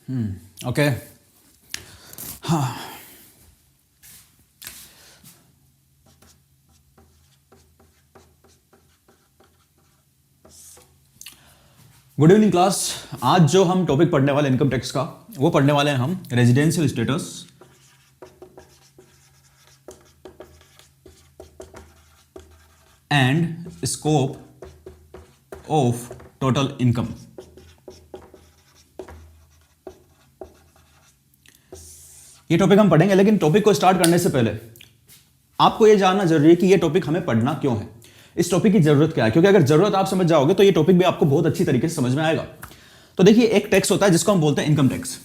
Okay. हाँ, good evening class. आज जो हम टॉपिक पढ़ने वाले इनकम टैक्स का, वो पढ़ने वाले हैं हम residential status and scope of total income. ये टॉपिक हम पढ़ेंगे, लेकिन टॉपिक को स्टार्ट करने से पहले आपको ये जानना जरूरी है कि ये टॉपिक हमें पढ़ना क्यों है, इस टॉपिक की जरूरत क्या है। क्योंकि अगर जरूरत आप समझ जाओगे तो ये टॉपिक भी आपको बहुत अच्छी तरीके से समझ में आएगा। तो देखिए, एक टैक्स होता है जिसको हम बोलते हैं इनकम टैक्स।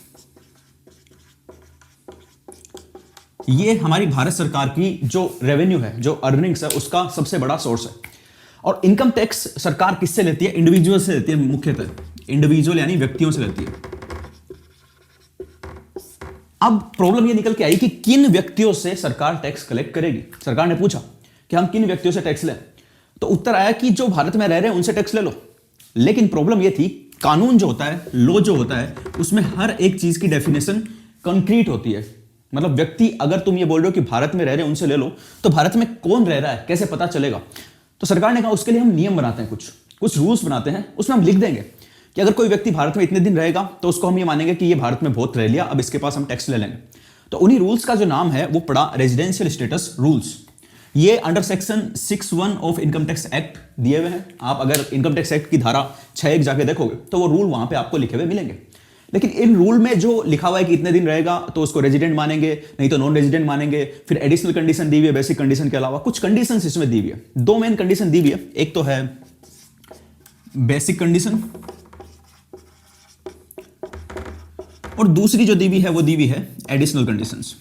ये हमारी भारत सरकार की जो रेवेन्यू है, जो अर्निंग्स है, उसका सबसे बड़ा सोर्स है। और इनकम टैक्स सरकार किससे लेती है? इंडिविजुअल से लेती है, मुख्यतः इंडिविजुअल यानी व्यक्तियों से लेती है। अब प्रॉब्लम ये निकल के आई कि किन व्यक्तियों से सरकार टैक्स कलेक्ट करेगी। सरकार ने पूछा कि हम किन व्यक्तियों से टैक्स लें, तो उत्तर आया कि जो भारत में रह रहे हैं उनसे टैक्स ले लो। लेकिन प्रॉब्लम ये थी, कानून जो होता है, लॉ जो होता है, उसमें हर एक चीज की डेफिनेशन कंक्रीट होती है। मतलब व्यक्ति, अगर तुम ये बोल रहे हो कि भारत में रह रहे हैं उनसे ले लो, तो भारत में कौन रह रहा है कैसे पता चलेगा? तो सरकार ने कहा उसके लिए हम नियम बनाते हैं, कुछ रूल्स बनाते हैं। उसमें हम लिख देंगे कि अगर कोई व्यक्ति भारत में इतने दिन रहेगा तो उसको हम ये मानेंगे कि ये भारत में बहुत रह लिया, अब इसके पास हम टैक्स ले लेंगे। तो उन्हीं रूल्स का जो नाम है वो पड़ा रेजिडेंशियल स्टेटस रूल्स। ये under section 61 of income tax act दिए हुए हैं। आप अगर इनकम टैक्स एक्ट की धारा 6(1) जाके देखोगे तो वो रूल वहां पे आपको लिखे हुए मिलेंगे। लेकिन इन रूल में जो लिखा हुआ है कि इतने दिन रहेगा तो उसको रेजिडेंट मानेंगे, नहीं तो नॉन रेजिडेंट मानेंगे। फिर एडिशनल कंडीशन दी हुई है, बेसिक कंडीशन के अलावा कुछ कंडीशंस इसमें दी हुई है। दो मेन कंडीशन दी हुई है, एक तो है बेसिक कंडीशन और दूसरी जो दी हुई है वो दी हुई है एडिशनल कंडीशंस।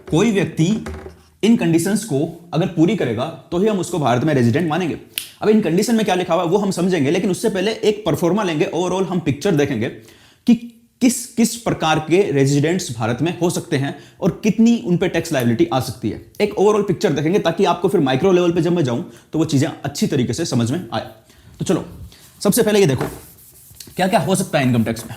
कोई व्यक्ति इन कंडीशंस को अगर पूरी करेगा तो ही हम उसको भारत में रेजिडेंट मानेंगे। अब इन कंडीशन में क्या लिखा हुआ है वो हम समझेंगे, लेकिन उससे पहले एक परफॉर्मा लेंगे। ओवरऑल हम पिक्चर देखेंगे कि किस किस प्रकार के रेजिडेंट्स भारत में हो सकते हैं और कितनी उन पे टैक्स लायबिलिटी आ सकती है। एक ओवरऑल पिक्चर देखेंगे ताकि आपको फिर माइक्रो लेवल पे जब मैं जाऊं तो वो चीजें अच्छी तरीके से समझ में आए। तो चलो, सबसे पहले ये देखो क्या क्या हो सकता है इनकम टैक्स में।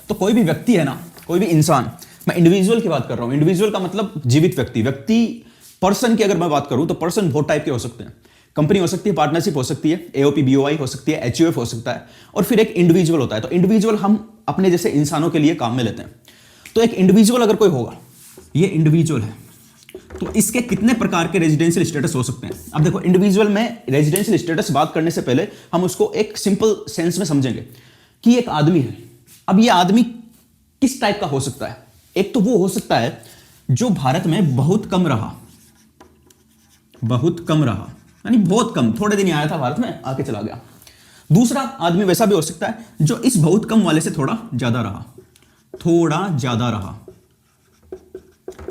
तो कोई भी व्यक्ति है ना, कोई भी इंसान, मैं इंडिविजुअल की बात कर रहा हूं। इंडिविजुअल का मतलब जीवित व्यक्ति। पर्सन की अगर मैं बात करूं तो पर्सन बहुत टाइप के हो सकते हैं। कंपनी हो सकती है, पार्टनरशिप हो सकती है, एओपी बीओआई हो सकती है, एचयूएफ हो सकता है, और फिर एक इंडिविजुअल होता है। तो इंडिविजुअल हम अपने जैसे इंसानों के लिए काम में लेते हैं। तो एक इंडिविजुअल अगर कोई होगा, ये इंडिविजुअल है, तो इसके कितने प्रकार के रेजिडेंशियल स्टेटस हो सकते हैं? अब देखो, इंडिविजुअल में रेजिडेंशियल स्टेटस बात करने से पहले हम उसको एक सिंपल सेंस में समझेंगे कि एक आदमी है। अब ये आदमी किस टाइप का हो सकता है? एक तो वो हो सकता है जो भारत में बहुत कम रहा, यानी बहुत कम, थोड़े दिन आया था भारत में, आके चला गया। दूसरा आदमी वैसा भी हो सकता है जो इस बहुत कम वाले से थोड़ा ज्यादा रहा।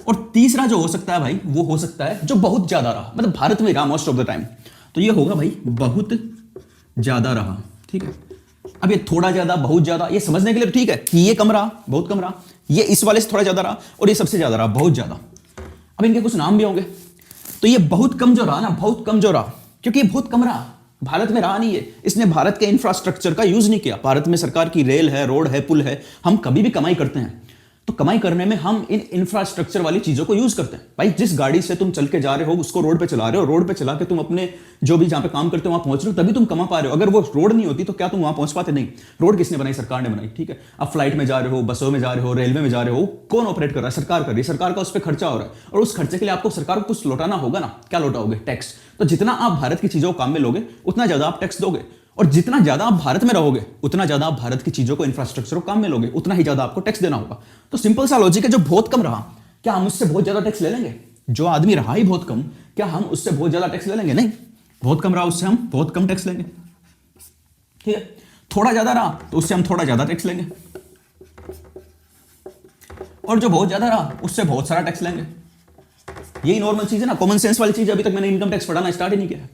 और तीसरा जो हो सकता है भाई, वो हो सकता है जो बहुत ज्यादा रहा, मतलब भारत में रहा मोस्ट ऑफ द टाइम। तो ये होगा भाई बहुत ज्यादा रहा। ठीक है, अब ये थोड़ा ज्यादा, बहुत ज्यादा, ये समझने के लिए ठीक है कि ये कम रहा, बहुत कम रहा, ये इस वाले से थोड़ा ज्यादा रहा, और ये सबसे ज्यादा रहा, बहुत ज्यादा। अब इनके कुछ नाम भी होंगे। तो ये बहुत कम जो रहा ना, बहुत कम जो रहा, क्योंकि ये बहुत कम रहा, भारत में रहा नहीं है, इसने भारत के इंफ्रास्ट्रक्चर का यूज नहीं किया। भारत में सरकार की रेल है, रोड है, पुल है। हम कभी भी कमाई करते हैं तो कमाई करने में हम इन इंफ्रास्ट्रक्चर वाली चीजों को यूज करते हैं। भाई, जिस गाड़ी से तुम चल के जा रहे हो उसको रोड पे चला रहे हो, रोड पे चला के तुम अपने जो भी जहां पे काम करते हो वहां पहुंच रहे हो, तभी तुम कमा पा रहे हो। अगर वो रोड नहीं होती तो क्या तुम वहां पहुंच पाते? नहीं। रोड किसने बनाई? सरकार ने बनाई। ठीक है, अब फ्लाइट में जा रहे हो, बसों में जा रहे हो, रेलवे में जा रहे हो, कौन ऑपरेट कर रहा है? सरकार कर रही है। सरकार का उस पर खर्चा हो रहा है, और उस खर्चे के लिए आपको सरकार को कुछ लौटाना होगा ना। क्या लौटाओगे? टैक्स। तो जितना आप भारत की चीजों को काम में लोगे उतना ज्यादा आप टैक्स दोगे, और जितना ज्यादा आप भारत में रहोगे उतना ज्यादा आप भारत की चीजों को, इंफ्रास्ट्रक्चर को काम में लोगे, उतना ही ज्यादा आपको टैक्स देना होगा। तो सिंपल सा लॉजिक है, जो बहुत कम रहा, क्या हम उससे बहुत ज्यादा टैक्स ले लेंगे? जो आदमी रहा ही बहुत कम, क्या हम उससे बहुत ज्यादा टैक्स ले लेंगे? नहीं। बहुत कम रहा, उससे हम बहुत कम टैक्स लेंगे। ठीक है, थोड़ा ज्यादा रहा तो उससे हम थोड़ा ज्यादा टैक्स लेंगे, और जो बहुत ज्यादा रहा उससे बहुत सारा टैक्स लेंगे। यही नॉर्मल चीज है ना, कॉमन सेंस वाली चीज। अभी तक मैंने इनकम टैक्स पढ़ाना स्टार्ट ही नहीं किया,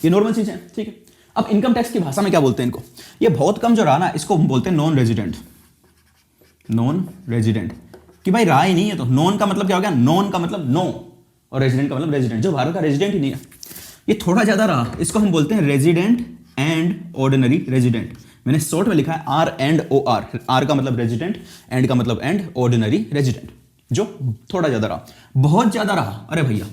ये नॉर्मल चीज है। ठीक है, अब इनकम टैक्स की भाषा में क्या बोलते हैं इनको? ये बहुत कम जो रहा ना, इसको बोलते हैं नॉन रेजिडेंट। कि भाई रहा ही नहीं है। तो नॉन का मतलब क्या हो गया? नॉन का मतलब नो, और रेजिडेंट का मतलब रेजिडेंट, जो भारत का रेजिडेंट ही नहीं है। ये थोड़ा ज्यादा रहा, इसको हम बोलते हैं रेजिडेंट एंड ऑर्डिनरी रेजिडेंट। मैंने शॉर्ट में लिखा है R and O R. R का मतलब रेजिडेंट, एंड का मतलब एंड, ऑर्डिनरी रेजिडेंट। जो थोड़ा ज्यादा रहा, बहुत ज्यादा रहा, अरे भैया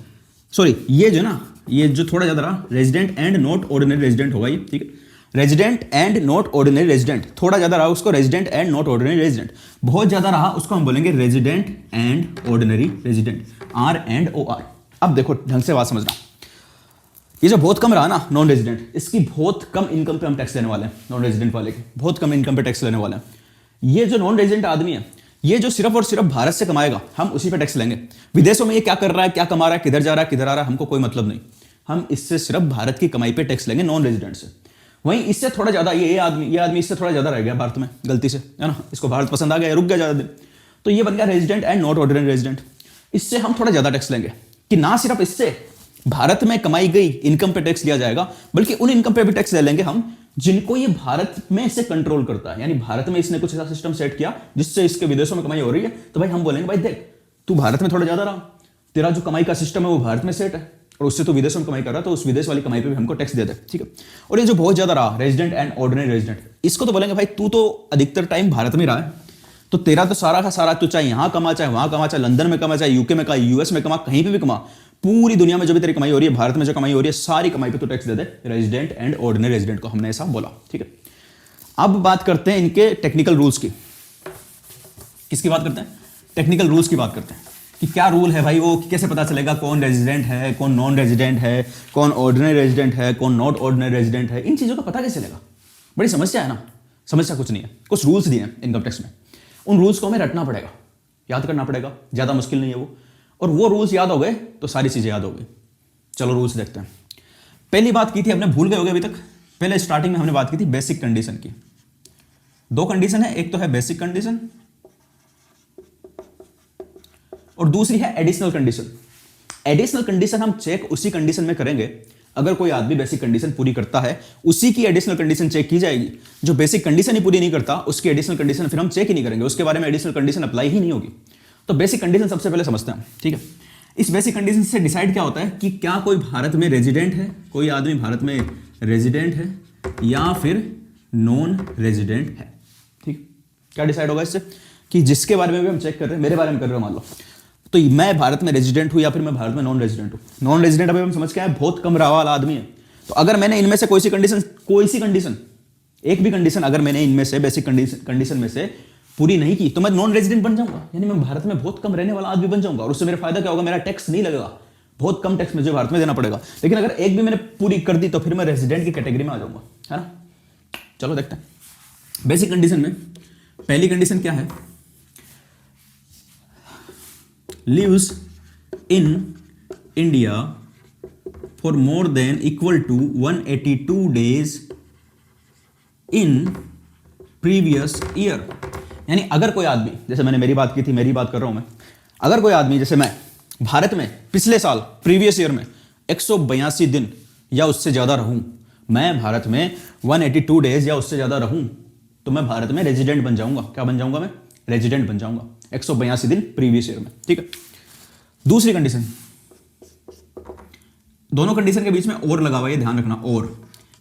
सॉरी, ये जो ना, ये जो थोड़ा ज्यादा रहा, resident and not ordinary resident होगा ये, ठीक है। Resident and not ordinary resident, थोड़ा ज्यादा रहा उसको resident and not ordinary resident. बहुत ज्यादा रहा उसको हम बोलेंगे resident and ordinary resident, R and O R. अब देखो ढंग से बात समझना, ये जो बहुत कम रहा ना नॉन रेजिडेंट, इसकी बहुत कम इनकम पे हम टैक्स लेने वाले हैं। नॉन रेजिडेंट वाले की बहुत कम इनकम पे टैक्स लेने वाले हैं। ये जो नॉन रेजिडेंट आदमी है, ये जो सिर्फ और सिर्फ भारत से कमाएगा, हम उसी पे टैक्स लेंगे। विदेशों में ये क्या कर रहा है, क्या कमा रहा है, किधर जा रहा है, किधर आ रहा है, हमको कोई मतलब नहीं। हम इससे सिर्फ भारत की कमाई पे टैक्स लेंगे, नॉन रेजिडेंट से। वहीं इससे थोड़ा ज्यादा ये आदमी इससे थोड़ा ज्यादा रह गया भारत में गलती से, है ना, इसको भारत पसंद आ गया, रुक गया ज्यादा दिन, तो ये बन गया resident and not ordinary resident. इससे हम थोड़ा ज्यादा टैक्स लेंगे कि ना सिर्फ इससे भारत में कमाई गई इनकम पे टैक्स लिया जाएगा, बल्कि उन इनकम पे भी टैक्स ले लेंगे हम जिनको ये भारत में से कंट्रोल करता है। यानी भारत में इसने कुछ ऐसा सिस्टम सेट किया जिससे इसके विदेशों में कमाई हो रही है, तो भाई हम बोलेंगे भाई देख, तू भारत में थोड़ा ज्यादा रहा, तेरा जो कमाई का सिस्टम है वो भारत में सेट है, और उससे तो विदेशों में कमाई कर रहा, तो उस विदेश वाली कमाई पे भी हमको टैक्स दे दे, ठीक है। और ये जो बहुत ज्यादा रहा रेजिडेंट एंड ऑर्डिनरी रेजिडेंट, इसको तो बोलेंगे भाई तू तो अधिकतर टाइम भारत में रहा है, तो तेरा तो सारा का सारा, तू चाहे यहाँ कमा, चाहे वहां कमा, चाहे लंदन में कमा, चाहे यूके में कमा, यूएस में कमा, कहीं पे भी कमा, पूरी दुनिया में जो भी तेरी कमाई हो रही है, भारत में जो कमाई हो रही है, सारी कमाई पे तो tax they they resident and ordinary resident को, हमने ऐसा बोला, ठीक है। अब बात करते हैं इनके टेक्निकल रूल्स की। किसकी बात करते हैं? टेक्निकल रूल्स की बात करते हैं कि क्या रूल है भाई, वो कैसे पता चलेगा कौन रेजिडेंट है, कौन नॉन रेजिडेंट है, कौन ऑर्डिनरी रेजिडेंट है, कौन नॉट ऑर्डिनरी रेजिडेंट है। इन चीज़ों का पता कैसे चलेगा? बड़ी समस्या है ना। समस्या कुछ नहीं है, कुछ रूल्स दिए हैं इनकम टैक्स में, उन रूल्स को हमें रटना पड़ेगा, याद करना पड़ेगा, ज़्यादा मुश्किल नहीं है वो। और वो रूल्स याद हो गए तो सारी चीज़ें याद हो गई। चलो रूल्स देखते हैं। पहली बात की थी, हमने भूल गए होगे अभी तक, पहले स्टार्टिंग में हमने बात की थी बेसिक कंडीशन की। दो कंडीशन है, एक तो है बेसिक कंडीशन और दूसरी है एडिशनल कंडीशन। एडिशनल कंडीशन हम चेक उसी कंडीशन में करेंगे, अगर कोई आदमी बेसिक कंडीशन पूरी करता है उसी की एडिशनल कंडीशन चेक की जाएगी। जो बेसिक कंडीशन ही पूरी नहीं करता उसकी एडिशनल कंडीशन फिर हम चेक ही नहीं करेंगे, उसके बारे में एडिशनल कंडीशन अप्लाई ही नहीं होगी। तो बेसिक कंडीशन सबसे पहले समझते हैं, ठीक है। इस बेसिक कंडीशन से डिसाइड क्या होता है कि क्या कोई भारत में रेजिडेंट है, कोई आदमी भारत में रेजिडेंट है या फिर नॉन रेजिडेंट है, ठीक। क्या डिसाइड होगा इससे कि जिसके बारे में भी हम चेक कर रहे हैं, मेरे बारे में कर रहे हो मान लो, तो मैं भारत में रेजिडेंट हूं या फिर मैं भारत में नॉन रेजिडेंट हूं। नॉन रेजिडेंट अभी हम समझ के आए बहुत कम रहा वाला आदमी है, तो अगर मैंने इनमें से कोई सी कंडीशन एक भी कंडीशन अगर मैंने इनमें से बेसिक कंडीशन में से पूरी नहीं की तो मैं नॉन रेजिडेंट बन जाऊंगा, यानी मैं भारत में बहुत कम रहने वाला आदमी बन जाऊंगा। और उससे मेरा फायदा क्या होगा, मेरा टैक्स नहीं लगेगा, बहुत कम टैक्स मुझे भारत में देना पड़ेगा। लेकिन अगर एक भी मैंने पूरी कर दी तो फिर मैं रेजिडेंट की कैटेगरी में आ जाऊंगा, है ना। चलो देखते हैं बेसिक कंडीशन में पहली कंडीशन क्या है, lives in India for more than equal to 182 days in previous year। यानी अगर कोई आदमी, जैसे मैंने मेरी बात की थी, मेरी बात कर रहा हूं मैं, अगर कोई आदमी जैसे मैं भारत में पिछले साल प्रीवियस ईयर में 182 दिन या उससे ज्यादा रहूं, मैं भारत में 182 डेज या उससे ज्यादा रहूं, तो मैं भारत में रेजिडेंट बन जाऊंगा। क्या बन जाऊंगा मैं? रेजिडेंट बन जाऊंगा 182 दिन प्रीवियस ईयर में, ठीक है। दूसरी कंडीशन, दोनों कंडीशन के बीच में और लगा हुआ है, ध्यान रखना, और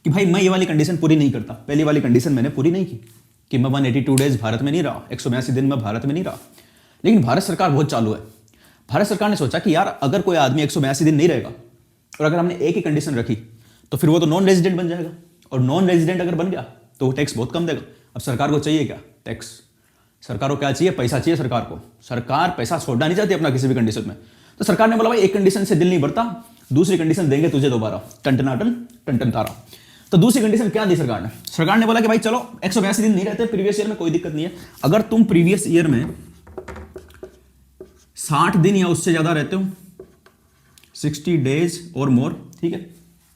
कि भाई मैं ये वाली कंडीशन पूरी नहीं करता, पहली वाली कंडीशन मैंने पूरी नहीं की कि मैं 182 डेज भारत में नहीं रहा, 182 दिन मैं भारत में नहीं रहा। लेकिन भारत सरकार बहुत चालू है। भारत सरकार ने सोचा कि यार अगर कोई आदमी 182 दिन नहीं रहेगा और अगर हमने एक ही कंडीशन रखी तो फिर वो तो नॉन रेजिडेंट बन जाएगा, और नॉन रेजिडेंट अगर बन गया तो वो टैक्स बहुत कम देगा। अब सरकार को चाहिए क्या? टैक्स। सरकार को क्या चाहिए? पैसा चाहिए सरकार को। सरकार पैसा छोड़ना नहीं चाहती अपना किसी भी कंडीशन में। तो सरकार ने बोला भाई एक कंडीशन से दिल नहीं भरता, दूसरी कंडीशन देंगे तुझे दोबारा, टंटनाटन टंटन तारा। तो दूसरी कंडीशन क्या दी सरकार ने? सरकार ने बोला कि भाई चलो 182 दिन नहीं रहते प्रीवियस ईयर में, कोई दिक्कत नहीं है। अगर तुम प्रीवियस ईयर में 60 दिन या उससे ज्यादा रहते हो, 60 डेज और मोर, ठीक है।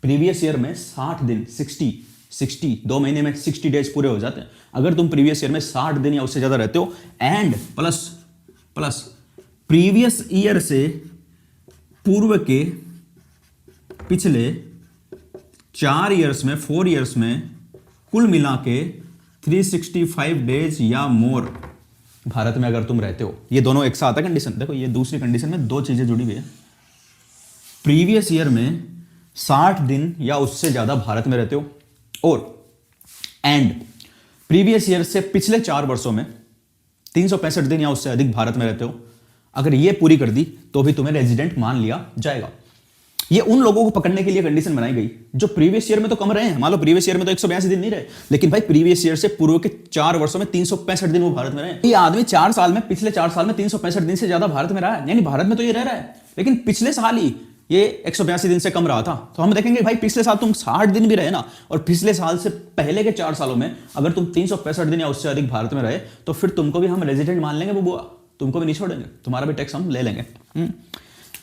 प्रीवियस ईयर में 60 दिन, 60 2 महीने में 60 डेज पूरे हो जाते हैं। अगर तुम प्रीवियस ईयर में 60 दिन या उससे ज्यादा रहते हो एंड प्लस प्रीवियस ईयर से पूर्व के पिछले 4 ईयर्स में, 4 ईयर्स में कुल मिला के 365 डेज या मोर भारत में अगर तुम रहते हो, ये दोनों एक साथ है कंडीशन। देखो ये दूसरी कंडीशन में दो चीजें जुड़ी हुई है। प्रीवियस ईयर में 60 दिन या उससे ज्यादा भारत में रहते हो और एंड प्रीवियस ईयर से पिछले 4 वर्षों में 365 दिन या उससे अधिक भारत में रहते हो, अगर ये पूरी कर दी तो भी तुम्हें रेजिडेंट मान लिया जाएगा। ये उन लोगों को पकड़ने के लिए कंडीशन बनाई गई जो प्रीवियस ईयर में तो कम रहे हैं। मान लो प्रीवियस ईयर में तो 182 दिन नहीं रहे, लेकिन भाई प्रीवियस ईयर से पूर्व के 4 वर्षों में 365 दिन वो भारत में रहे। ये आदमी 4 साल में, पिछले 4 साल में 365 दिन से ज्यादा भारत में रहा है, यानी भारत में तो ये रह रहा है, लेकिन पिछले साल ही ये 182 दिन से कम रहा था। तो हम देखेंगे भाई पिछले साल तुम 60 दिन भी रहे ना, और पिछले साल से पहले के 4 सालों में अगर तुम 365 दिन या उससे अधिक भारत में रहे तो फिर तुमको भी हम रेजिडेंट मान लेंगे बुआ, तुमको भी नहीं छोड़ेंगे, तुम्हारा भी टैक्स हम ले लेंगे।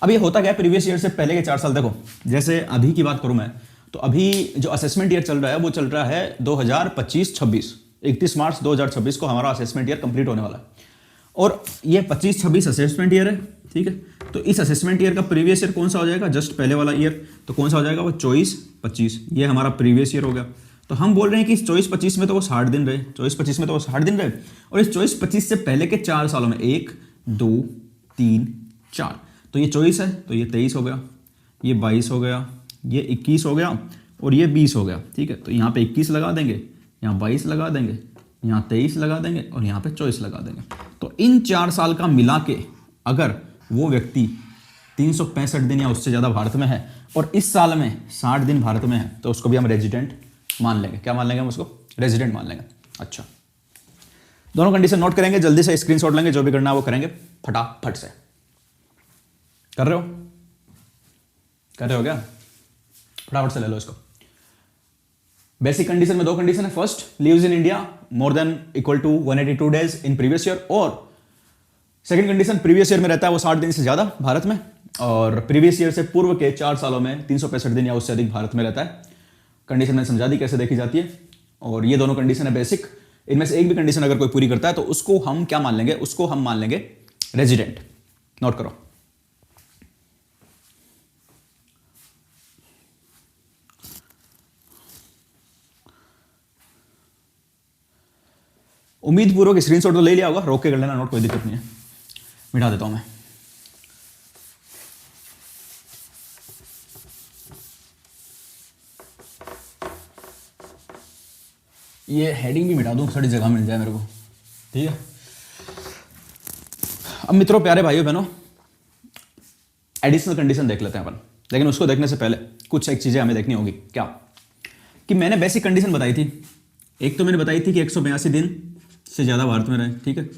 अब ये होता क्या है, प्रीवियस ईयर से पहले के 4 साल देखो, जैसे अभी की बात करूं मैं तो अभी जो असेसमेंट ईयर चल रहा है वो चल रहा है 2025-26। 31 मार्च 2026 को हमारा असेसमेंट ईयर कंप्लीट होने वाला है, और ये 25-26 असेसमेंट ईयर है, ठीक है। तो इस असेसमेंट ईयर का प्रीवियस ईयर कौन सा हो जाएगा, जस्ट पहले वाला ईयर, तो कौन सा हो जाएगा वो 24-25, ये हमारा प्रीवियस ईयर हो गया। तो हम बोल रहे हैं कि इस 24-25 में तो वो 60 दिन रहे, 24-25 में तो वो 60 दिन रहे, और इस 24-25 से पहले के 4 सालों में 1, 2, 3, 4, तो ये 24 है तो ये 23 हो गया, ये 22 हो गया, ये 21 हो गया, और ये 20 हो गया, ठीक है। तो यहाँ पे 21 लगा देंगे, यहाँ 22 लगा देंगे, यहाँ 23 लगा देंगे, और यहाँ पे 24 लगा देंगे। तो इन 4 साल का मिला के अगर वो व्यक्ति 365 दिन या उससे ज़्यादा भारत में है और इस साल में 60 दिन भारत में है, तो उसको भी हम रेजिडेंट मान लेंगे। क्या मान लेंगे हम उसको? रेजिडेंट मान लेंगे। अच्छा, दोनों कंडीशन नोट करेंगे, जल्दी से स्क्रीनशॉट लेंगे, जो भी करना है वो करेंगे फटाफट से। कर रहे हो? कर रहे हो क्या? फटाफट से ले लो इसको। बेसिक कंडीशन में 2 कंडीशन है। First, lives in India more than equal to 182 days in previous year, और सेकंड कंडीशन, प्रीवियस ईयर में रहता है वो 60 दिन से ज्यादा भारत में, और प्रीवियस ईयर से पूर्व के 4 सालों में 365 दिन या उससे अधिक भारत में रहता है। कंडीशन मैंने समझा दी कैसे देखी जाती है, और ये दोनों कंडीशन है बेसिक। इनमें से एक भी कंडीशन अगर कोई पूरी करता है तो उसको हम क्या मान लेंगे? उसको हम मान लेंगे रेजिडेंट। नोट करो। उम्मीद पूर्वक स्क्रीनशॉट तो ले लिया होगा, रोक के कर लेना नोट, कोई दिक्कत नहीं है, मिटा देता हूं मैं। ये हेडिंग भी मिटा दूं, सारी जगह मिल जाए मेरे को, ठीक है। अब मित्रों, प्यारे भाइयों बहनों, एडिशनल कंडीशन देख लेते हैं अपन, लेकिन उसको देखने से पहले कुछ एक चीजें हमें देखनी होगी। क्या? कि मैंने बेसिक कंडीशन बताई थी। एक तो मैंने बताई थी कि 182 दिन से ज़्यादा भारत में रहे, ठीक है,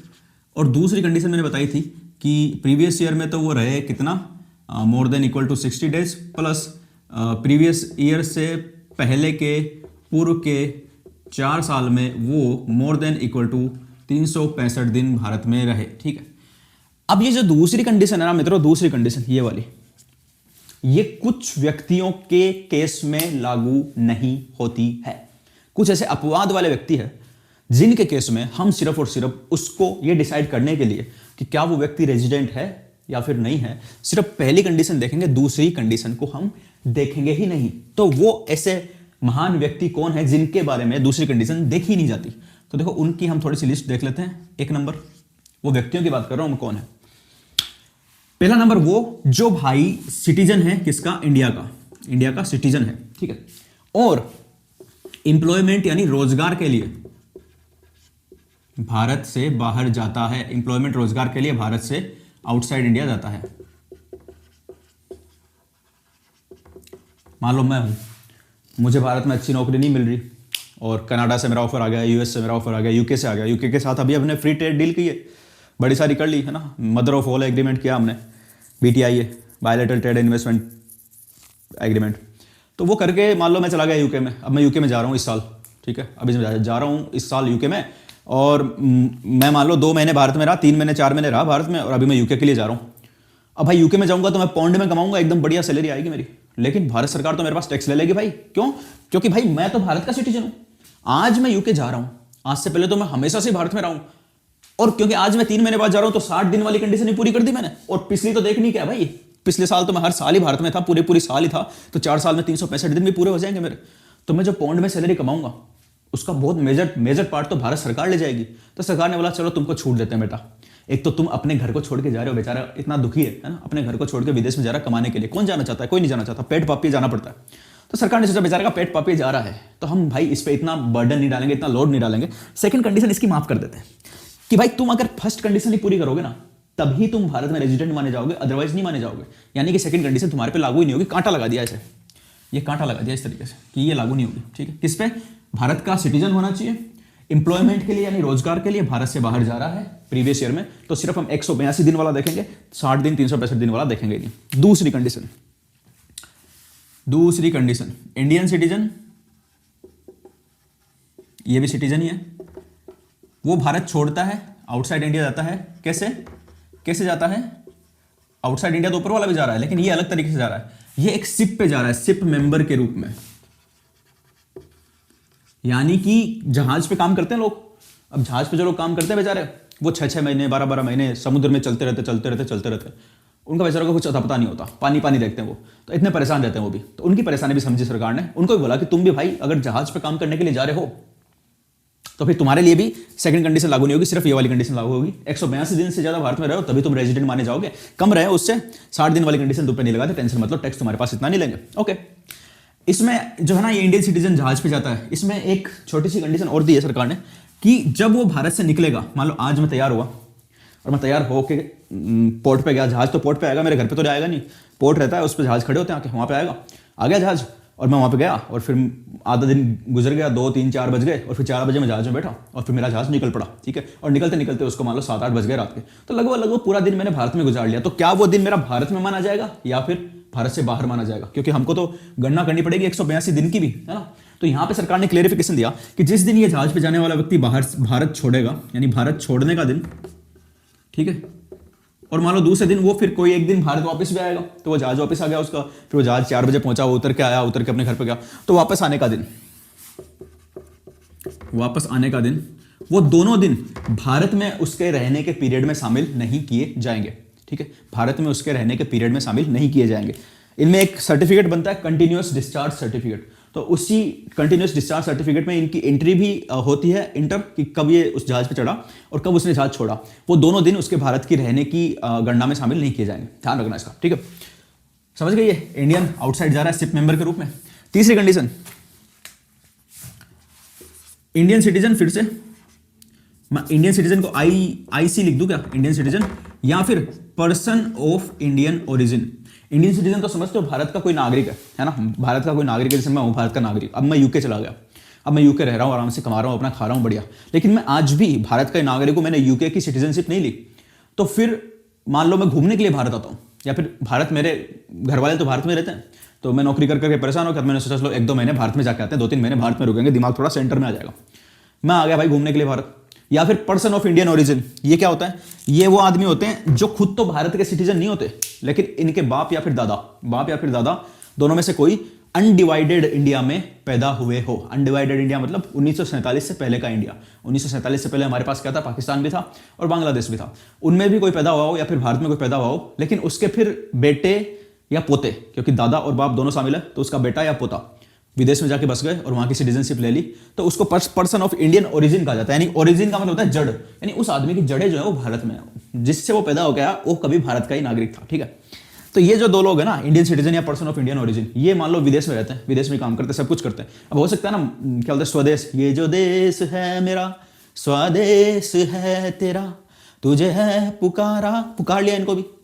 और दूसरी कंडीशन मैंने बताई थी कि प्रीवियस ईयर में तो वो रहे कितना, more than equal to 60 days, plus previous year से पहले के पूर्व के 4 साल में वो मोर देन इक्वल टू 365 दिन भारत में रहे, ठीक है। अब ये जो दूसरी कंडीशन है ना मित्रों, दूसरी कंडीशन ये वाली, ये कुछ व्यक्तियों के केस में लागू नहीं होती है। कुछ ऐसे अपवाद वाले व्यक्ति है जिनके केस में हम सिर्फ और सिर्फ उसको ये डिसाइड करने के लिए कि क्या वो व्यक्ति रेजिडेंट है या फिर नहीं है, सिर्फ पहली कंडीशन देखेंगे, दूसरी कंडीशन को हम देखेंगे ही नहीं। तो वो ऐसे महान व्यक्ति कौन है जिनके बारे में दूसरी कंडीशन देखी नहीं जाती? तो देखो, उनकी हम थोड़ी सी लिस्ट देख लेते हैं। 1 नंबर, वो व्यक्तियों की बात कर रहा हूं, कौन है? पहला नंबर, वो जो भाई सिटीजन है, किसका? इंडिया का सिटीजन है, ठीक है, और एम्प्लॉयमेंट यानी रोजगार के लिए भारत से बाहर जाता है। एम्प्लॉयमेंट, रोजगार के लिए भारत से आउटसाइड इंडिया जाता है। मान लो मैं हूं, मुझे भारत में अच्छी नौकरी नहीं मिल रही, और कनाडा से मेरा ऑफर आ गया, यूएस से मेरा ऑफर आ गया, यूके से आ गया। यूके के साथ अभी हमने फ्री ट्रेड डील की है, बड़ी सारी कर ली है ना, मदर ऑफ ऑल एग्रीमेंट किया हमने, BTI है, बायलैटरल ट्रेड इन्वेस्टमेंट एग्रीमेंट। तो वो करके मान लो मैं चला गया यूके में। अब मैं यूके में जा रहा हूँ इस साल, ठीक है, अभी जा रहा हूँ इस साल यूके में, और मैं मान लो 2 महीने भारत में रहा, 3 महीने 4 महीने रहा भारत में, और अभी मैं यूके के लिए जा रहा हूँ। अब भाई यूके में जाऊंगा तो मैं पाउंड में कमाऊंगा, एकदम बढ़िया सैलरी आएगी मेरी, लेकिन भारत सरकार तो मेरे पास टैक्स ले लेगी भाई। क्यों? क्योंकि भाई मैं तो भारत का सिटीजन हूं। आज मैं यूके जा रहा हूं, आज से पहले तो मैं हमेशा से भारत में रहा हूं, और क्योंकि आज मैं 3 महीने बाद जा रहा हूं तो 60 दिन वाली कंडीशन ही पूरी कर दी मैंने। और पिछली तो देखनी क्या भाई, पिछले साल तो मैं हर साल ही भारत में था, पूरे साल ही था, तो 4 साल में 365 दिन भी पूरे हो जाएंगे मेरे। तो मैं जो पाउंड में सैलरी कमाऊंगा उसका बहुत मेजर पार्ट तो भारत सरकार ले जाएगी। तो सरकार ने बोला चलो तुमको छूट देते हैं बेटा, एक तो तुम अपने घर को छोड़ के जा रहे हो, बेचारा इतना दुखी है ना, अपने घर को छोड़ के विदेश में जा रहा है कमाने के लिए। कौन जाना चाहता है? कोई नहीं जाना चाहता, पेट पाप के जाना पड़ता है। तो सरकार ने सोचा बेचारे का पेट पापी जा रहा है, तो हम भाई इस पे इतना बर्डन नहीं डालेंगे, इतना लोड नहीं डालेंगे, सेकंड कंडीशन इसकी माफ कर देते हैं कि भाई तुम अगर फर्स्ट कंडीशन ही पूरी करोगे ना तभी तुम भारत में रेजिडेंट माने जाओगे, अदरवाइज नहीं माने जाओगे। यानी कि सेकंड कंडीशन तुम्हारे पे लागू ही नहीं होगी। कांटा लगा दिया ऐसे, ये कांटा लगा दिया इस तरीके से कि ये लागू नहीं होगी। ठीक है, किस पे? भारत का सिटीजन होना चाहिए, एम्प्लॉयमेंट के लिए यानी रोजगार के लिए भारत से बाहर जा रहा है प्रीवियस ईयर में, तो सिर्फ हम 182 दिन वाला देखेंगे, 60 दिन 365 दिन वाला देखेंगे नहीं। दूसरी कंडीशन इंडियन सिटीजन, ये भी सिटीजन ही है, वो भारत छोड़ता है, आउटसाइड इंडिया जाता है। कैसे जाता है? आउटसाइड इंडिया तो ऊपर वाला भी जा रहा है, लेकिन ये अलग तरीके से जा रहा है। ये एक शिप पे जा रहा है, शिप मेंबर के रूप में, यानी कि जहाज पे काम करते हैं लोग। अब जहाज पे जो लोग काम करते हैं बेचारे, वो 6-6 महीने 12-12 महीने समुद्र में चलते रहते, उनका बेचारों को कुछ अता पता नहीं होता, पानी देखते हैं वो, तो इतने परेशान रहते हैं वो भी। तो उनकी परेशानी भी समझी सरकार ने, उनको भी बोला कि तुम भी भाई अगर जहाज पे काम करने के लिए जा रहे हो तो फिर तुम्हारे लिए भी सेकंड कंडीशन लागू नहीं होगी, सिर्फ ये वाली कंडीशन लागू होगी। 182 दिन से ज्यादा भारत में रहो तभी तुम रेजिडेंट माने जाओगे, कम रहे उससे 60 दिन वाली कंडीशन तुम पे नहीं लगाते, टेंशन मतलब टैक्स तुम्हारे पास इतना नहीं लेंगे। ओके, इसमें जो है ना ये इंडियन सिटीजन जहाज पे जाता है, इसमें एक छोटी सी कंडीशन और दी है सरकार ने कि जब वो भारत से निकलेगा, मान लो आज मैं तैयार हुआ और मैं तैयार होके पोर्ट पे गया, जहाज तो पोर्ट पे आएगा, मेरे घर पे तो आएगा नहीं, पोर्ट रहता है उस पर जहाज खड़े होते हैं, आके वहाँ पे आएगा, आ गया जहाज और मैं वहाँ पे गया और फिर आधा दिन गुजर गया, 2, 3, 4 बज गए और फिर 4 बजे मैं जहाज में बैठा और फिर मेरा जहाज निकल पड़ा। ठीक है, और निकलते निकलते उसको मान लो 7-8 बज गए रात के, तो लगभग पूरा दिन मैंने भारत में गुजार लिया। तो क्या वो दिन मेरा भारत में माना जाएगा या फिर भारत से बाहर माना जाएगा? क्योंकि हमको तो गणना करनी पड़ेगी 182 दिन की भी, है ना। तो यहाँ पे सरकार ने क्लेरिफिकेशन दिया कि जिस दिन ये जहाज पे जाने वाला व्यक्ति भारत छोड़ेगा, यानी भारत छोड़ने का दिन, ठीक है, और मान लो दूसरे दिन वो फिर कोई एक दिन भारत वापस भी आएगा, तो वो जहाज वापस आ गया उसका, फिर वो जहाज 4 बजे पहुंचा, वो उतर के आया, उतर के अपने घर पे गया, तो वापस आने का दिन, वो दोनों दिन भारत में उसके रहने के पीरियड में शामिल नहीं किए जाएंगे। ठीक है, भारत में उसके रहने के पीरियड में शामिल नहीं किए जाएंगे। इनमें एक सर्टिफिकेट बनता है कंटिन्यूअस डिस्चार्ज सर्टिफिकेट, तो उसी कंटिन्यूअस डिस्चार्ज सर्टिफिकेट में इनकी एंट्री भी होती है, इंटर, कि कब ये उस जहाज पे चढ़ा और कब उसने जहाज छोड़ा, वो दोनों दिन उसके भारत की रहने की गणना में शामिल नहीं किए जाएंगे। ध्यान रखना इसका, ठीक है, समझ गए? ये इंडियन आउटसाइड जा रहा है शिप मेंबर के रूप में। तीसरी कंडीशन, इंडियन सिटीजन, फिर से मैं इंडियन सिटीजन को IC लिख दूं क्या? इंडियन सिटीजन या फिर person of Indian origin. Indian citizen तो समझते हो भारत का कोई नागरिक है ना, भारत का कोई नागरिक है, जैसे मैं हूं भारत का नागरिक, अब मैं यूके चला गया, अब मैं यूके रह रहा हूं, आराम से कमा रहा हूं, अपना खा रहा हूं, बढ़िया, लेकिन मैं आज भी भारत का नागरिक हूं, मैंने यूके की सिटीजनशिप नहीं ली, तो फिर मान लो मैं घूमने के लिए भारत आता हूं, या फिर भारत, मेरे घर वाले तो भारत में रहते हैं, तो मैं नौकरी कर करके परेशान हो गया, मैंने सोचा चलो 1-2 महीने भारत में जाके आते हैं, 2-3 महीने भारत में रुकेंगे, दिमाग थोड़ा सेंटर में आ जाएगा, मैं आ गया भाई घूमने के लिए भारत। या फिर पर्सन ऑफ इंडियन ओरिजिन, ये क्या होता है? ये वो आदमी होते हैं जो खुद तो भारत के सिटीजन नहीं होते, लेकिन इनके बाप या फिर दादा दोनों में से कोई अनडिवाइडेड इंडिया में पैदा हुए हो। अनडिवाइडेड इंडिया मतलब 1947 से पहले का इंडिया। 1947 से पहले हमारे पास क्या था? पाकिस्तान भी था और बांग्लादेश भी था, उनमें भी कोई पैदा हुआ हो या फिर भारत में कोई पैदा हुआ हो, लेकिन उसके फिर बेटे या पोते, क्योंकि दादा और बाप दोनों शामिल है, तो उसका बेटा या पोता विदेश में जाके बस गए और वहां की सिटीजनशिप ले ली, तो उसको पर्सन ऑफ इंडियन ओरिजिन कहा जाता है। यानी ओरिजिन का मतलब होता है जड़, यानी उस आदमी की जड़ें जो है वो भारत में है, जिससे वो पैदा हो गया वो कभी भारत का ही नागरिक था। ठीक है, तो ये जो दो लोग हैं ना, इंडियन सिटीजन या पर्सन ऑफ इंडियन ओरिजिन, ये मान लो विदेश में रहते हैं, विदेश में काम करते हैं, सब कुछ करते हैं। अब हो सकता है ना, क्या बोलते हैं, स्वदेश, ये जो देश है मेरा, स्वदेश है तेरा, तुझे है पुकारा, पुकार लिया,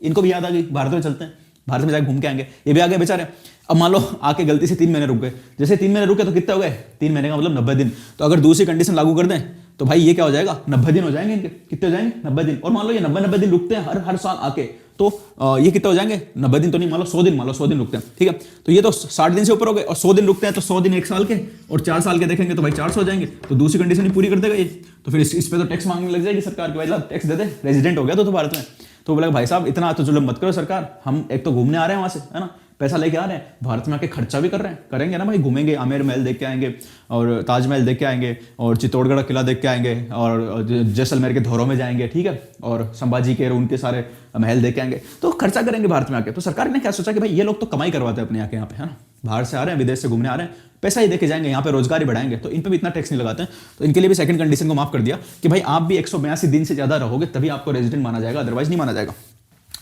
इनको भी याद आ गई, भारत में चलते हैं, भारत में जाके घूम के आएंगे, ये भी आ गए बेचारे। अब मान लो आके गलती से 3 महीने रुक गए, जैसे 3 महीने रुके तो कितने हो गए? 3 महीने का मतलब 90 दिन। तो अगर दूसरी कंडीशन लागू कर दें तो भाई ये क्या हो जाएगा? 90 दिन हो जाएंगे इनके। कितने हो जाएंगे? 90 दिन। और मान लो ये 90 दिन रुकते हैं हर साल आके, तो ये कितने हो जाएंगे? 90 दिन तो नहीं, मान लो 100 दिन रुकते हैं। ठीक है, तो ये तो 60 दिन से ऊपर हो गए, और 100 दिन रुकते हैं तो 100 दिन 1 साल के, और 4 साल के देखेंगे तो भाई 400 हो जाएंगे। तो दूसरी कंडीशन ही पूरी कर देगा ये, तो फिर इस पे तो टैक्स मांगने लग जाएगी सरकार की, भाई टैक्स दे दे, रेजिडेंट हो गया तो भारत में। तो बोला भाई साहब इतना तो जुल्म मत करो सरकार, हम एक तो घूमने आ रहे हैं वहां से, है ना, पैसा लेके आ रहे हैं, भारत में आके खर्चा भी कर रहे हैं, करेंगे ना भाई, घूमेंगे, आमेर महल देख के आएंगे, और ताजमहल देख के आएंगे, और चित्तौड़गढ़ किला देख के आएंगे, और जैसलमेर के धोरों में जाएंगे, ठीक है, और संभाजी के उनके सारे महल देख के आएंगे, तो खर्चा करेंगे भारत में आके। तो सरकार ने क्या सोचा कि भाई ये लोग तो कमाई करवाते हैं अपने आके यहाँ पे, है ना, बाहर से आ रहे हैं, विदेश से घूमने आ रहे हैं, पैसा ही देके जाएंगे, यहाँ पे रोजगार ही बढ़ाएंगे, तो इन पे भी इतना टैक्स नहीं लगाते हैं। तो इनके लिए भी सेकंड कंडीशन को माफ कर दिया कि भाई आप भी 182 दिन से ज्यादा रहोगे तभी आपको रेजिडेंट माना जाएगा, अदरवाइज नहीं माना जाएगा।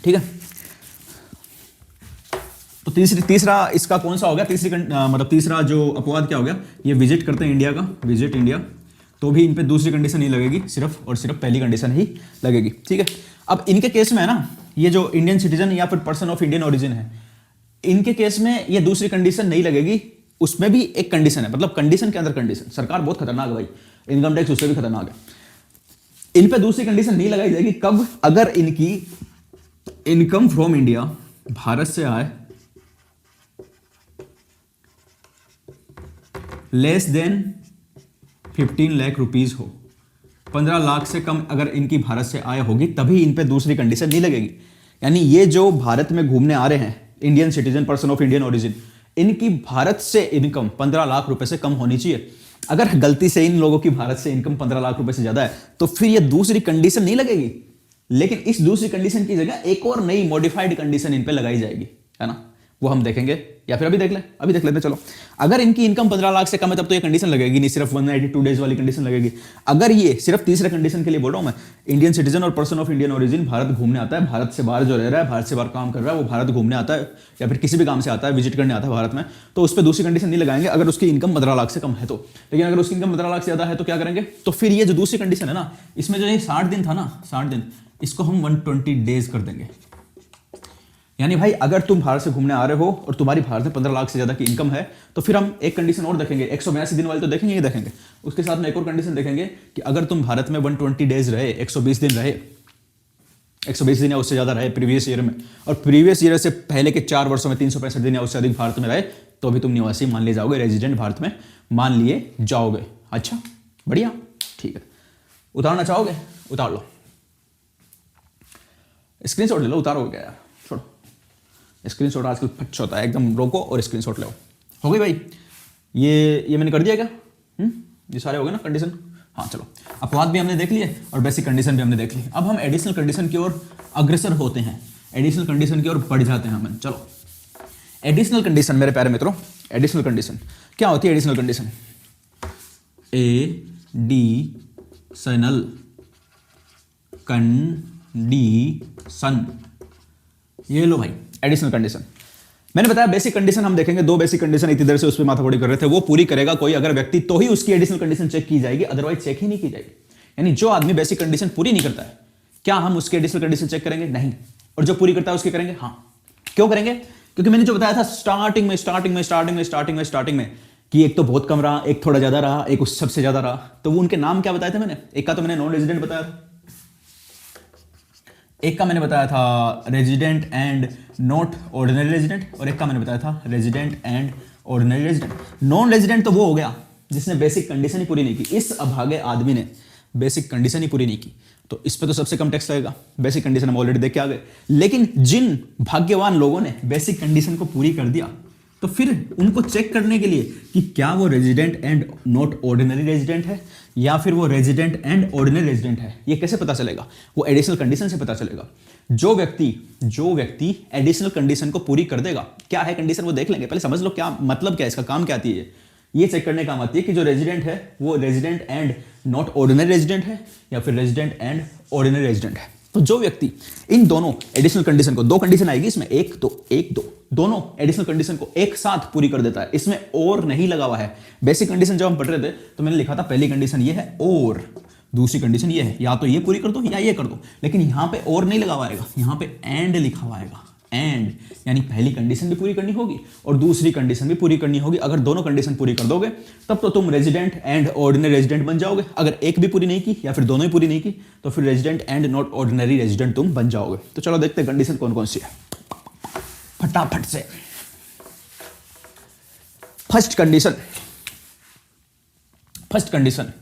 ठीक है, तो तीसरा इसका कौन सा हो गया, मतलब तीसरा जो अपवाद क्या हो गया, ये विजिट करते हैं इंडिया का, विजिट इंडिया, तो भी इन पे दूसरी कंडीशन नहीं लगेगी, सिर्फ और सिर्फ पहली कंडीशन ही लगेगी। ठीक है, अब इनके केस में है ना, ये जो इंडियन सिटीजन या फिर पर्सन ऑफ इंडियन ओरिजिन है, इनके केस में ये दूसरी कंडीशन नहीं लगेगी, उसमें भी एक कंडीशन है, मतलब कंडीशन के अंदर कंडीशन। सरकार बहुत खतरनाक है भाई, इनकम टैक्स उससे भी खतरनाक है। इन पे दूसरी कंडीशन नहीं लगाई जाएगी, कब? अगर इनकी इनकम फ्रॉम इंडिया, भारत से आए, लेस देन 15 लाख रुपीज हो, 15 लाख से कम अगर इनकी भारत से आय होगी, तभी इन पे दूसरी कंडीशन नहीं लगेगी। यानी ये जो भारत में घूमने आ रहे हैं, Indian citizen, person of Indian origin, इनकी भारत से इनकम 15 लाख रुपए से कम होनी चाहिए। अगर गलती से इन लोगों की भारत से इनकम 15 लाख रुपए से ज्यादा है, तो फिर ये दूसरी कंडीशन नहीं लगेगी, लेकिन इस दूसरी कंडीशन की जगह एक और नई मॉडिफाइड कंडीशन इन पे लगाई जाएगी, है ना, वो हम देखेंगे, या फिर अभी देख लेते हैं। चलो, अगर इनकी इनकम 15 लाख से कम है, तब तो ये कंडीशन लगेगी नहीं, सिर्फ 182 डेज वाली कंडीशन लगेगी। अगर ये सिर्फ तीसरे कंडीशन के लिए बोल रहा हूं मैं, इंडियन सिटीजन और person of Indian origin Bharat घूमने आता है, भारत से बाहर जो रह रहा है, भारत से बाहर काम कर रहा है, वो भारत घूमने आता है या फिर किसी भी काम से आता है, विजिट करने आता है भारत में, तो उस पर दूसरी कंडीशन नहीं लगाएंगे अगर उसकी इनकम 15 लाख से कम है तो। लेकिन अगर उसकी इनकम 15 लाख से ज्यादा है तो क्या करेंगे, तो फिर ये जो दूसरी कंडीशन है ना, इसमें जो ये 60 दिन था ना, 60 दिन, इसको हम 120 डेज कर देंगे। यानी भाई, अगर तुम भारत से घूमने आ रहे हो और तुम्हारी भारत में 15 लाख से ज्यादा की इनकम है, तो फिर हम एक कंडीशन और देखेंगे, 182 दिन वाली तो देखेंगे ही देखेंगे, उसके साथ में एक और कंडीशन देखेंगे कि अगर तुम भारत में 120 डेज रहे, 120 दिन रहे, 120 दिन या उससे ज्यादा रहे प्रीवियस ईयर में, और प्रीवियस ईयर से पहले के 4 वर्षों में 365 दिन या उससे अधिक भारत में रहे, तो भी तुम निवासी मान लिए जाओगे, रेजिडेंट भारत में मान लिए जाओगे। अच्छा, बढ़िया, ठीक है। उतारना चाहोगे? उतार लो, स्क्रीनशॉट ले लो, उतारोगे क्या यार, छोड़ो, स्क्रीनशॉट आजकल फट होता है, एकदम रोको और स्क्रीनशॉट लो। हो गई भाई, ये मैंने कर दिया क्या? ये सारे हो गए ना कंडीशन? हाँ चलो, अपवाद भी हमने देख लिए और बेसिक कंडीशन भी हमने देख ली। अब हम एडिशनल कंडीशन की ओर अग्रसर होते हैं, एडिशनल कंडीशन की ओर बढ़ जाते हैं हम। चलो, एडिशनल कंडीशन मेरे प्यारे मित्रों, एडिशनल कंडीशन क्या होती है? एडिशनल कंडीशन, एडिशनल कंडीशन, ये लो भाई, एडिशनल कंडीशन। मैंने बताया बेसिक कंडीशन हम देखेंगे, 2 बेसिक कंडीशन इतनी देर से उस पर माथापड़ी कर रहे थे, वो पूरी करेगा कोई अगर व्यक्ति, तो ही उसकी एडिशनल कंडीशन चेक की जाएगी, अदरवाइज चेक ही नहीं की जाएगी। यानी जो आदमी बेसिक कंडीशन पूरी नहीं करता है, क्या हम उसकी एडिशनल कंडीशन चेक करेंगे? नहीं। और जो पूरी करता है उसकी करेंगे? हाँ। क्यों करेंगे? क्योंकि मैंने जो बताया था स्टार्टिंग में कि एक तो बहुत कम रहा, एक थोड़ा ज्यादा रहा, एक उस सबसे ज्यादा रहा, तो वो उनके नाम क्या बताए थे मैंने? एक का तो मैंने नॉन रेजिडेंट बताया था, एक का मैंने बताया था resident and not ordinary resident, और एक का मैंने बताया था resident and ordinary resident. Non resident तो वो हो गया जिसने बेसिक कंडीशन ही पूरी नहीं की, इस अभागे आदमी ने बेसिक कंडीशन ही पूरी नहीं की, तो इस पे तो सबसे कम टैक्स लगेगा। बेसिक कंडीशन हम ऑलरेडी देख के आ गए। लेकिन जिन भाग्यवान लोगों ने बेसिक कंडीशन को पूरी कर दिया, तो फिर उनको चेक करने के लिए कि क्या वो resident and not ordinary resident है या फिर वो रेजिडेंट एंड ऑर्डिनरी रेजिडेंट है, ये कैसे पता चलेगा? वो एडिशनल कंडीशन से पता चलेगा। जो व्यक्ति एडिशनल कंडीशन को पूरी कर देगा, क्या है कंडीशन वो देख लेंगे, पहले समझ लो क्या मतलब, क्या इसका काम क्या आती है। ये चेक करने का काम आती है कि जो रेजिडेंट है वो resident and not ordinary resident है या फिर रेजिडेंट एंड ऑर्डिनरी रेजिडेंट है। तो जो व्यक्ति इन दोनों एडिशनल कंडीशन को, 2 कंडीशन आएगी इसमें, एक दो, दोनों एडिशनल कंडीशन को एक साथ पूरी कर देता है, इसमें और नहीं लगा हुआ है। बेसिक कंडीशन जब हम पढ़ रहे थे तो मैंने लिखा था पहली कंडीशन ये है और दूसरी कंडीशन ये है, या तो ये पूरी कर दो या ये कर दो, लेकिन यहां पे और नहीं लगा हुआ आएगा, यहां पे एंड लिखा हुआ आएगा। एंड यानी पहली कंडीशन भी पूरी करनी होगी और दूसरी कंडीशन भी पूरी करनी होगी। अगर दोनों कंडीशन पूरी कर दोगे तब तो तुम रेजिडेंट एंड ऑर्डिनरी रेजिडेंट बन जाओगे। अगर एक भी पूरी नहीं की या फिर दोनों ही पूरी नहीं की तो फिर resident and not ordinary resident तुम बन जाओगे। तो चलो देखते हैं कंडीशन कौन कौन सी है फटाफट से। First condition,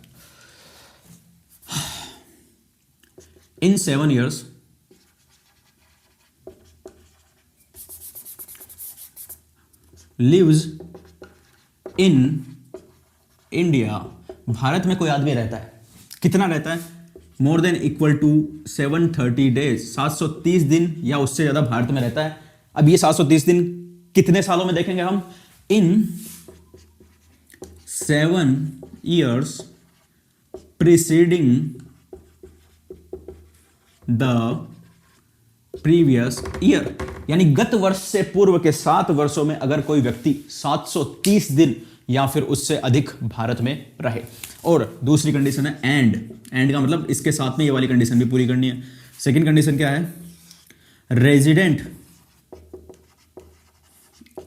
in 7 years lives in India, भारत में कोई आदमी रहता है, कितना रहता है? More than equal to 730 days, 730 दिन या उससे ज्यादा भारत में रहता है। अब ये 730 दिन कितने सालों में देखेंगे हम? इन 7 years preceding the previous year, यानी गत वर्ष से पूर्व के 7 वर्षों में अगर कोई व्यक्ति 730 दिन या फिर उससे अधिक भारत में रहे। और दूसरी कंडीशन है एंड का मतलब इसके साथ में ये वाली कंडीशन भी पूरी करनी है। सेकंड कंडीशन क्या है, resident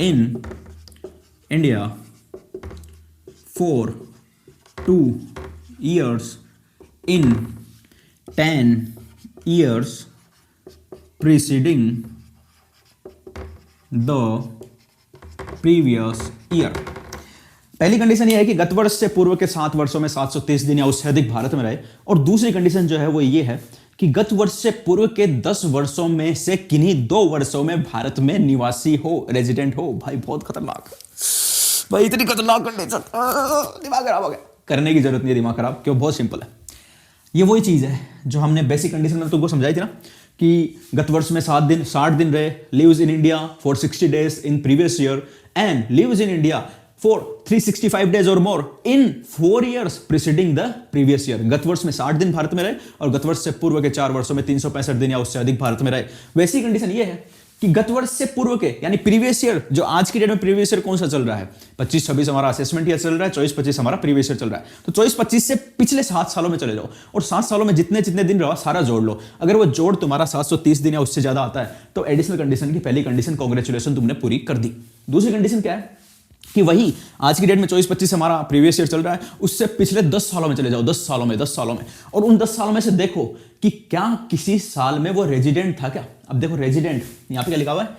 in India for 2 years in 10 years preceding the previous year। पहली कंडीशन यह है कि गत वर्ष से पूर्व के 7 वर्षों में 730 दिन या उससे अधिक भारत में रहे। और दूसरी कंडीशन जो है वो ये है कि गत वर्ष से पूर्व के 10 वर्षों में से किन्हीं 2 वर्षों में भारत में निवासी हो, रेजिडेंट हो। भाई बहुत खतरनाक भाई, इतनी खतरनाक कंडीशन, दिमाग खराब हो गया। करने की जरूरत नहीं है दिमाग खराब, क्यों, बहुत सिंपल है। ये वही चीज है जो हमने बेसिक कंडीशन में तुमको समझाई थी ना, कि गत वर्ष में 60 दिन रहे, lives in India for 60 days in previous year and lives in India for 365 days और more in 4 years preceding the previous year. गत वर्ष में 60 दिन भारत में रहे और गत वर्ष से पूर्व के 4 वर्षों में 365 दिन या उससे अधिक भारत में रहे। वैसी कंडीशन ये है कि गत वर्ष से पूर्व के यानी प्रीवियस ईयर, जो आज की डेट में प्रीवियस ईयर कौन सा चल रहा है, 25-26 हमारा असेसमेंट ईयर चल रहा है, 24-25 हमारा प्रीवियस ईयर चल रहा है। तो 24-25 से पिछले 7 सालों में चले जाओ और 7 सालों में जितने जितने दिन रहा सारा जोड़ लो। अगर वो जोड़ तुम्हारा 730 दिन या उससे ज्यादा आता है तो एडिशनल कंडीशन की पहली कंडीशन कांग्रेचुलेशन तुमने पूरी कर दी। दूसरी कंडीशन क्या है कि वही आज की डेट में 24-25 हमारा प्रीवियस ईयर चल रहा है, उससे पिछले 10 सालों में चले जाओ, 10 सालों में और उन 10 सालों में से देखो कि क्या किसी साल में वो रेजिडेंट था क्या। अब देखो रेजिडेंट यहां पे क्या लिखा हुआ है,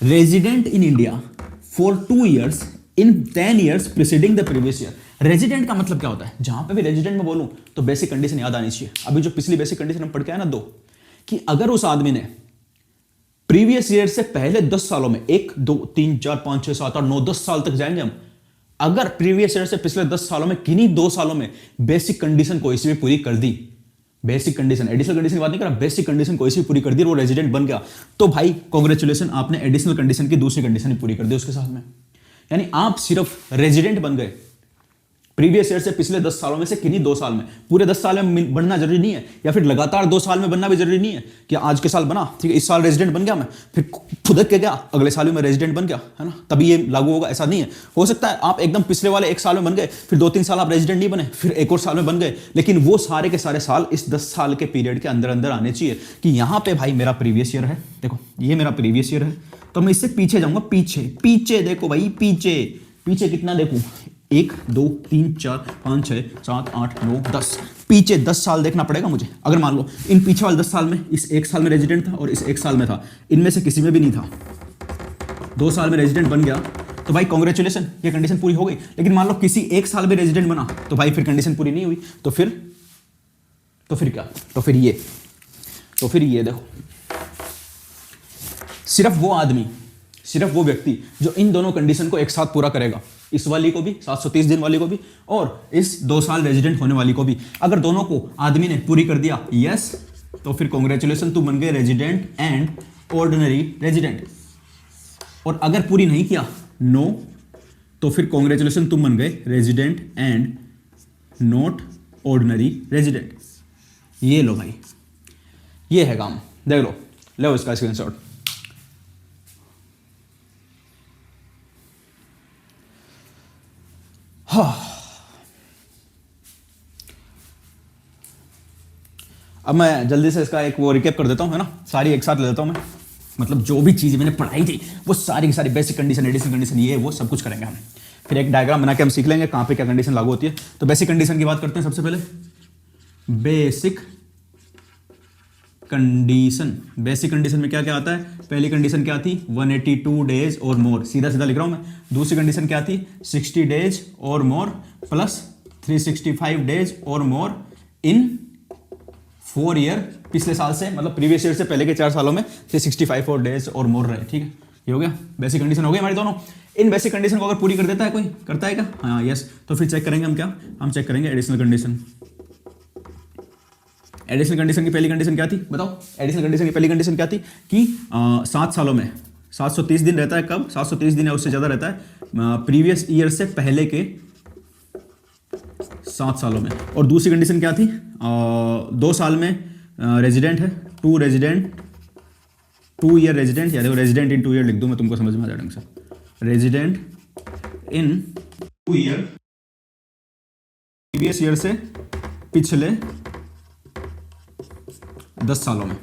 resident in India for 2 years in 10 years preceding the previous year. Resident का मतलब क्या होता है, जहां पे भी रेजिडेंट में बोलूं तो बेसिक कंडीशन याद आनी चाहिए। अभी जो पिछली बेसिक कंडीशन हम पढ़ के आए ना 2, कि अगर उस आदमी ने प्रीवियस ईयर से पहले 10 सालों में 1 2 3 4 5 6 7 8 9 10 साल तक जाएंगे हम, अगर प्रीवियस ईयर से पिछले 10 सालों में किन्हीं 2 सालों में बेसिक कंडीशन कोई सी भी पूरी कर दी, बेसिक कंडीशन, एडिशनल कंडीशन की बात नहीं कर रहा, बेसिक कंडीशन कोई सी पूरी कर दी और वो रेजिडेंट बन गया, तो भाई कांग्रेचुलेशन, आपने एडिशनल कंडीशन की दूसरी कंडीशन पूरी कर दी उसके साथ में। यानी आप सिर्फ रेजिडेंट बन गए प्रीवियस ईयर से पिछले 10 सालों में से किन्हीं 2 साल में। पूरे 10 साल में बनना जरूरी नहीं है, या फिर लगातार 2 साल में बनना भी जरूरी नहीं है कि आज के साल बना, ठीक है, इस साल रेजिडेंट बन गया मैं, फिर फुदक के गया अगले साल में मैं रेजिडेंट बन गया, है ना, तभी ये लागू होगा, ऐसा नहीं है। हो सकता है आप एकदम पिछले वाले 1 साल में बन गए, फिर 2-3 साल आप रेजिडेंट नहीं बने, फिर 1 और साल में बन गए, लेकिन वो सारे के सारे साल इस 10 साल के पीरियड के अंदर अंदर आने चाहिए कि यहां पे भाई मेरा प्रीवियस ईयर है, देखो ये मेरा प्रीवियस ईयर है, तो मैं इससे पीछे जाऊंगा, पीछे देखो भाई, पीछे कितना देखूं, 1 2 3 4 5 6 7 8 9 10, पीछे 10 साल देखना पड़ेगा मुझे। अगर मान लो इन पीछे वाले 10 साल में इस 1 साल में रेजिडेंट था और इस 1 साल में था, इनमें से किसी में भी नहीं था, 2 साल में रेजिडेंट बन गया, तो भाई कांग्रेचुलेशन, ये कंडीशन पूरी हो गई। लेकिन मान लो किसी 1 साल में रेजिडेंट बना, तो भाई फिर कंडीशन पूरी नहीं हुई, तो फिर क्या, तो फिर ये देखो, सिर्फ वो आदमी, सिर्फ वो व्यक्ति जो इन दोनों कंडीशन को एक साथ पूरा करेगा, इस वाली को भी 730 दिन वाली को भी और इस 2 साल रेजिडेंट होने वाली को भी, अगर दोनों को आदमी ने पूरी कर दिया यस, तो फिर कांग्रेचुलेशन, तुम बन गए रेजिडेंट एंड ऑर्डिनरी रेजिडेंट। और अगर पूरी नहीं किया नो, तो फिर कांग्रेचुलेशन, तुम बन गए resident and not ordinary resident. ये लो भाई, ये है काम, देख लो इसका स्क्रीनशॉट। हाँ, अब मैं जल्दी से इसका एक वो रिकैप कर देता हूँ, है ना, सारी एक साथ ले लेता हूँ मैं, मतलब जो भी चीज़ मैंने पढ़ाई थी वो सारी की सारी बेसिक कंडीशन, एडिशनल कंडीशन, ये वो सब कुछ करेंगे हम। फिर एक डायग्राम बना के हम सीख लेंगे कहाँ पे क्या कंडीशन लागू होती है। तो बेसिक कंडीशन की बात करते हैं सबसे पहले। बेसिक कंडीशन में क्या क्या आता है, पहली कंडीशन क्या थी, 182 डेज और मोर, सीधा सीधा लिख रहा हूं मैं। दूसरी कंडीशन क्या थी, 60 डेज और मोर प्लस 365 डेज और मोर इन 4 ईयर, पिछले साल से मतलब प्रीवियस ईयर से पहले के 4 सालों में 365 और डेज और मोर रहे, ठीक है। ये हो गया, बेसिक कंडीशन हो गई हमारी दोनों। इन बेसिक कंडीशन को अगर पूरी कर देता है कोई, करता है क्या, हाँ यस, तो फिर चेक करेंगे हम क्या, हम चेक करेंगे एडिशनल कंडीशन। एडिशनल कंडीशन की पहली कंडीशन क्या थी बताओ, एडिशनल कंडीशन की पहली कंडीशन क्या थी कि 7 सालों में 730 दिन रहता है, कब 730 दिन या उससे ज़्यादा रहता है प्रीवियस ईयर से पहले के 7 सालों में। और दूसरी कंडीशन क्या थी, 2 साल में रेजिडेंट है, 2 रेजिडेंट 2 ईयर रेजिडेंट, या देखो रेजिडेंट इन 2 ईयर लिख दूँ मैं, तुमको समझ में आ जाएगा sir. Resident in 2 year, previous year से पिछले 10 सालों में,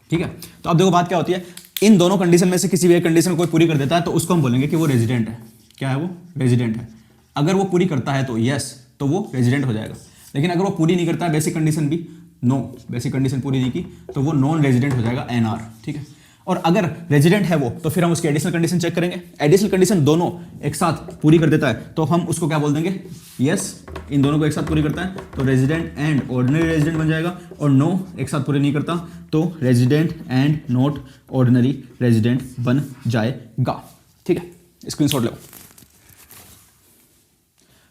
ठीक है। तो अब देखो बात क्या होती है, इन दोनों कंडीशन में से किसी भी एक कंडीशन कोई पूरी कर देता है तो उसको हम बोलेंगे कि वो रेजिडेंट है। क्या है वो? रेजिडेंट है। अगर वो पूरी करता है तो यस, तो वो रेजिडेंट हो जाएगा। लेकिन अगर वो पूरी नहीं करता है, बेसिक कंडीशन भी नो, बेसिक कंडीशन पूरी नहीं की, तो वो नॉन रेजिडेंट हो जाएगा, NR, ठीक है। और अगर रेजिडेंट है वो, तो फिर हम उसकी एडिशनल कंडीशन चेक करेंगे। एडिशनल कंडीशन दोनों एक साथ पूरी कर देता है तो हम उसको क्या बोल देंगे? यस, इन दोनों को एक साथ पूरी करता है तो रेजिडेंट एंड ऑर्डिनरी रेजिडेंट बन जाएगा। और नो, एक साथ पूरी नहीं करता तो resident and not ordinary resident बन जाएगा, ठीक है। स्क्रीनशॉट लो,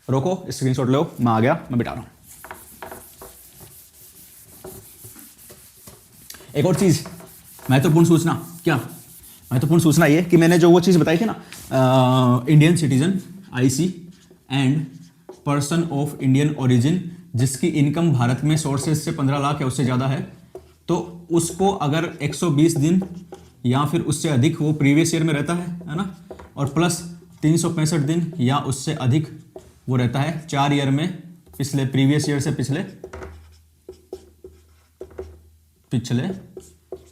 रोको, स्क्रीनशॉट लो, मैं आ गया, मैं बिठा रहा हूं। एक और चीज महत्वपूर्ण सूचना, क्या महत्वपूर्ण सूचना? ये कि मैंने जो वो चीज बताई थी ना, Indian citizen IC and person of Indian origin जिसकी इनकम भारत में सोर्सेज से 15 लाख या उससे ज़्यादा है, तो उसको अगर 120 दिन या फिर उससे अधिक वो प्रीवियस ईयर में रहता है ना, और प्लस 365 दिन या उससे अधिक वो रहता है 4 ईयर में, पिछले प्रीवियस ईयर से पिछले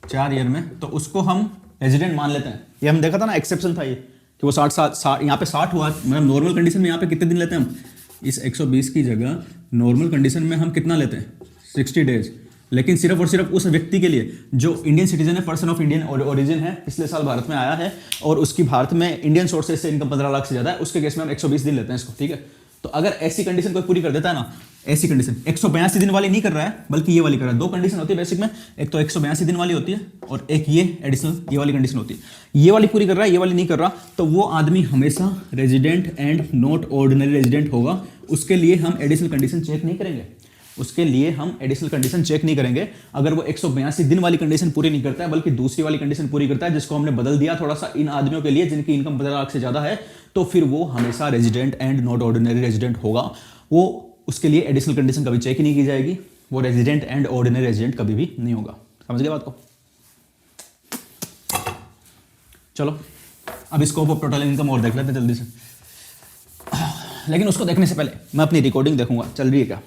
4 ईयर में, तो उसको हम रेजिडेंट मान लेते हैं। ये हम देखा था ना, एक्सेप्शन था ये कि वो 60 यहाँ पे 60 हुआ, मतलब नॉर्मल कंडीशन में यहाँ पे कितने दिन लेते हैं हम? इस 120 की जगह नॉर्मल कंडीशन में हम कितना लेते हैं? 60 डेज। लेकिन सिर्फ और सिर्फ उस व्यक्ति के लिए जो इंडियन सिटीजन है, पर्सन ऑफ इंडियन ओरिजिन है, पिछले साल भारत में आया है और उसकी भारत में इंडियन सोर्सेज से इनकम 15 लाख से ज़्यादा है, उसके केस में हम 120 दिन लेते हैं इसको, ठीक है। तो अगर ऐसी कंडीशन कोई पूरी कर देता है ना, ऐसी कंडीशन 182 दिन वाली नहीं कर रहा है बल्कि ये वाली कर रहा है। 2 कंडीशन होती है बेसिक में, एक तो 182 दिन वाली होती है और एक ये एडिशनल ये वाली कंडीशन होती है। ये वाली पूरी कर रहा है, ये वाली नहीं कर रहा, तो वो आदमी हमेशा resident and not ordinary resident होगा। उसके लिए हम एडिशनल कंडीशन चेक नहीं करेंगे, उसके लिए हम एडिशनल कंडीशन चेक नहीं करेंगे अगर वो 182 दिन वाली कंडीशन पूरी नहीं करता है, बल्कि दूसरी वाली कंडीशन पूरी करता है जिसको हमने बदल दिया थोड़ा सा इन आदमियों के लिए जिनकी इनकम 15 लाख से ज़्यादा है, तो फिर वो हमेशा resident and not ordinary resident होगा। वो उसके लिए एडिशनल कंडीशन कभी चेक ही नहीं की जाएगी, वो रेजिडेंट एंड ऑर्डिनरी रेजिडेंट कभी भी नहीं होगा। समझ गए बात को? चलो अब स्कोप ऑफ टोटल इनकम और देख लेते हैं जल्दी से, लेकिन उसको देखने से पहले मैं अपनी रिकॉर्डिंग देखूंगा चल रही है क्या।